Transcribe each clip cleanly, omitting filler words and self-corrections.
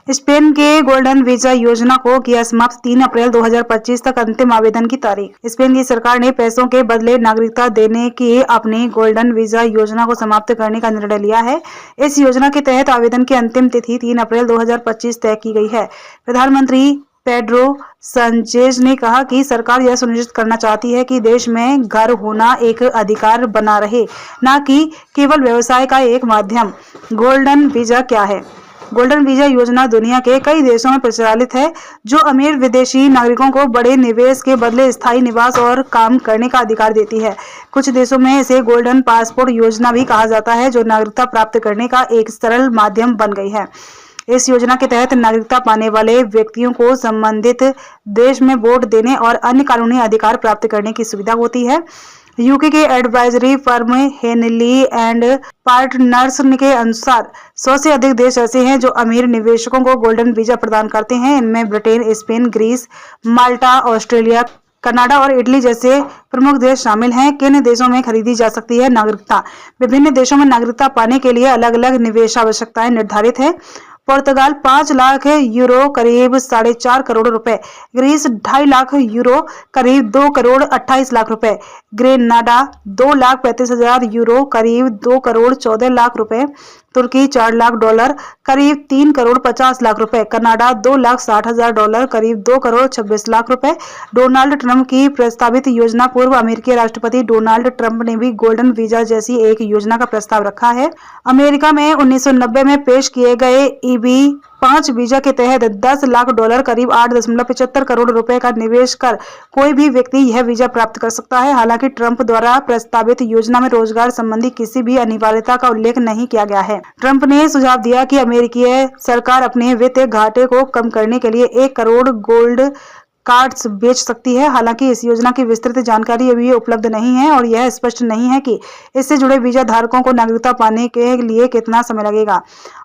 Spain के golden visa योजना को किया समाप्त 3 अप्रैल 2025 तक अंतिम आवेदन की तारीख। स्पेन की सरकार ने पैसों के बदले नागरिकता देने की अपनी गोल्डन वीजा योजना को समाप्त करने का निर्णय लिया है। इस योजना के तहत आवेदन की अंतिम तिथि 3 अप्रैल 2025 तय की गई है। प्रधानमंत्री पेड्रो साnchez ने कहा कि सरकार यह सुनिश्चित करना चाहती है कि देश में घर होना एक अधिकार बना रहे, न कि केवल व्यवसाय का एक माध्यम। गोल्डन वीजा क्या है? गोल्डन वीजा योजना दुनिया के कई देशों में प्रचलित है, जो अमीर विदेशी नागरिकों को बड़े निवेश के बदले स्थायी निवास और काम करने का अधिकार देती है। कुछ देशों में इसे गोल्डन पासपोर्ट योजना भी कहा जाता है, जो नागरिकता प्राप्त करने का एक सरल माध्यम बन गई है। इस योजना के तहत नागरिकता पाने वाले व्यक्तियों को संबंधित देश में वोट देने और अन्य कानूनी अधिकार प्राप्त करने की सुविधा होती है। यूके के advisory firm Henley and partners के अनुसार 100 से अधिक देश ऐसे हैं जो अमीर निवेशकों को गोल्डन वीजा प्रदान करते हैं। इनमें ब्रिटेन, स्पेन, ग्रीस, माल्टा, ऑस्ट्रेलिया, कनाडा और इटली जैसे प्रमुख देश शामिल हैं। किन देशों में खरीदी जा सकती है नागरिकता? विभिन्न देशों में नागरिकता पाने के लिए अलग अलग निवेश आवश्यकताएं निर्धारित है। पुर्तगाल 5 लाख यूरो करीब 4.5 करोड़ रुपए, ग्रीस 2.5 लाख यूरो करीब 2 करोड़ 28 लाख रुपए, ग्रेनाडा 2,35,000 यूरो करीब 2 करोड़ 14 लाख रुपए, तुर्की 4 लाख डॉलर करीब 3 करोड़ 50 लाख रुपए, कनाडा 2,60,000 डॉलर करीब 2 करोड़ 26 लाख रुपए। डोनाल्ड ट्रंप की प्रस्तावित योजना। पूर्व अमेरिकी राष्ट्रपति डोनाल्ड ट्रंप ने भी गोल्डन वीजा जैसी एक योजना का प्रस्ताव रखा है। अमेरिका में 1990 में पेश किए गए EB-5 वीजा के तहत 10 लाख डॉलर करीब 8.75 करोड़ रुपए का निवेश कर कोई भी व्यक्ति यह वीजा प्राप्त कर सकता है। हालांकि ट्रंप द्वारा प्रस्तावित योजना में रोजगार संबंधी किसी भी अनिवार्यता का उल्लेख नहीं किया गया है। ट्रंप ने सुझाव दिया कि अमेरिकी सरकार अपने वित्तीय घाटे को कम करने के लिए 1 करोड़ गोल्ड कार्ड्स बेच सकती है। हालांकि इस योजना की विस्तृत जानकारी अभी उपलब्ध नहीं है और यह स्पष्ट नहीं है कि इससे जुड़े वीजा धारकों को नागरिकता पाने के लिए कितना समय लगेगा।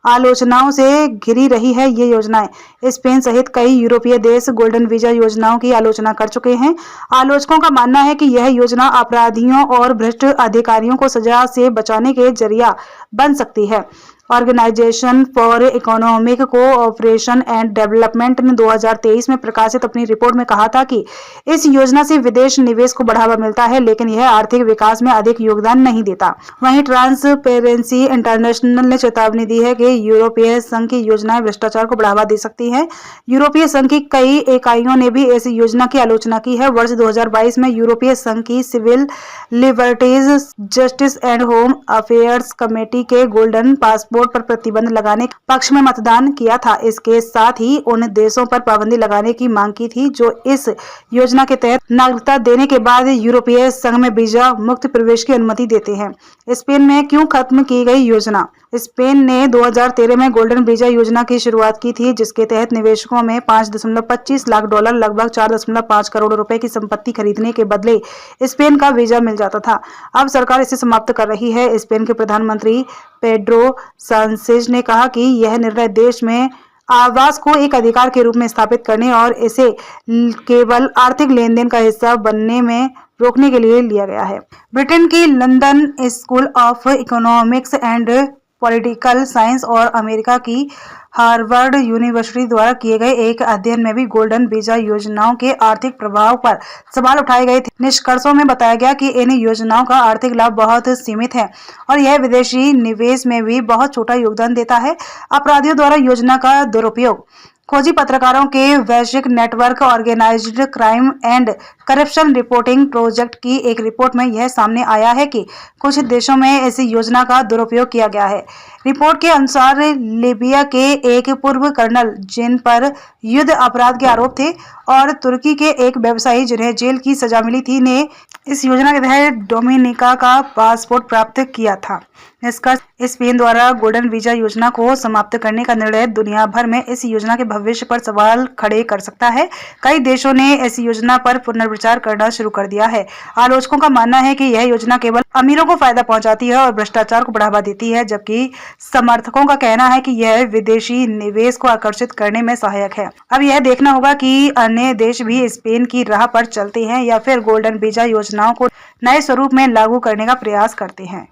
आलोचनाओं से घिरी रही है ये योजनाएं। स्पेन सहित कई यूरोपीय देश गोल्डन वीजा योजनाओं की आलोचना कर चुके हैं। आलोचकों का मानना है कि यह योजना अपराधियों और भ्रष्ट अधिकारियों को सजा से बचाने के जरिया बन सकती है। Organisation for Economic Cooperation and Development ने 2023 में प्रकाशित अपनी रिपोर्ट में कहा था कि इस योजना से विदेश निवेश को बढ़ावा मिलता है, लेकिन यह आर्थिक विकास में अधिक योगदान नहीं देता। वहीं ट्रांसपेरेंसी इंटरनेशनल ने चेतावनी दी है कि यूरोपीय संघ की योजनाएं भ्रष्टाचार को बढ़ावा दे सकती है। यूरोपीय संघ की कई इकाइयों ने भी इस योजना की आलोचना की है। वर्ष 2022 में यूरोपीय संघ की Civil Liberties, Justice and Home Affairs Committee के गोल्डन पासपोर्ट पर प्रतिबंध लगाने के पक्ष में मतदान किया था। इसके साथ ही उन देशों पर पाबंदी लगाने की मांग की थी जो इस योजना के तहत नागरिकता देने के बाद यूरोपीय संघ में वीजा मुक्त प्रवेश की अनुमति देते हैं। स्पेन में क्यों खत्म की गई योजना? स्पेन ने 2013 में गोल्डन वीजा योजना की शुरुआत की थी, जिसके तहत निवेशकों में 5.25 लाख डॉलर लगभग 4.5 करोड़ रुपए की संपत्ति खरीदने के बदले स्पेन का वीजा मिल जाता था। अब सरकार इसे समाप्त कर रही है। स्पेन के प्रधानमंत्री पेड्रो साnchez ने कहा कि यह निर्णय देश में आवास को एक अधिकार के रूप में स्थापित करने और इसे केवल आर्थिक लेनदेन का हिस्सा बनने में रोकने के लिए लिया गया है। ब्रिटेन की London school of economics and political science और अमेरिका की हार्वर्ड यूनिवर्सिटी द्वारा किए गए एक अध्ययन में भी गोल्डन वीजा योजनाओं के आर्थिक प्रभाव पर सवाल उठाए गए थे। निष्कर्षों में बताया गया कि इन योजनाओं का आर्थिक लाभ बहुत सीमित है और यह विदेशी निवेश में भी बहुत छोटा योगदान देता है। अपराधियों द्वारा योजना का दुरुपयोग। खोजी पत्रकारों के वैश्विक network Organized Crime and Corruption Reporting Project की एक रिपोर्ट में यह सामने आया है कि कुछ देशों में इस योजना का दुरुपयोग किया गया है। रिपोर्ट के अनुसार लीबिया के एक पूर्व कर्नल जिन पर युद्ध अपराध के आरोप थे और तुर्की के एक व्यवसायी जिन्हें जेल की सजा मिली थी ने इस योजना के तहत डोमिनिका का पासपोर्ट प्राप्त किया था। इसका स्पेन द्वारा गोल्डन वीजा योजना को समाप्त करने का निर्णय दुनिया भर में इस योजना के भविष्य पर सवाल खड़े कर सकता है। कई देशों ने इस योजना पर पुनर्विचार करना शुरू कर दिया है। आलोचकों का मानना है कि यह योजना केवल अमीरों को फायदा पहुंचाती है और भ्रष्टाचार को बढ़ावा देती है, जबकि समर्थकों का कहना है कि यह विदेशी निवेश को आकर्षित करने में सहायक है। अब यह देखना होगा कि अन्य देश भी स्पेन की राह पर चलते हैं या फिर गोल्डन वीजा योजनाओं को नए स्वरूप में लागू करने का प्रयास करते हैं।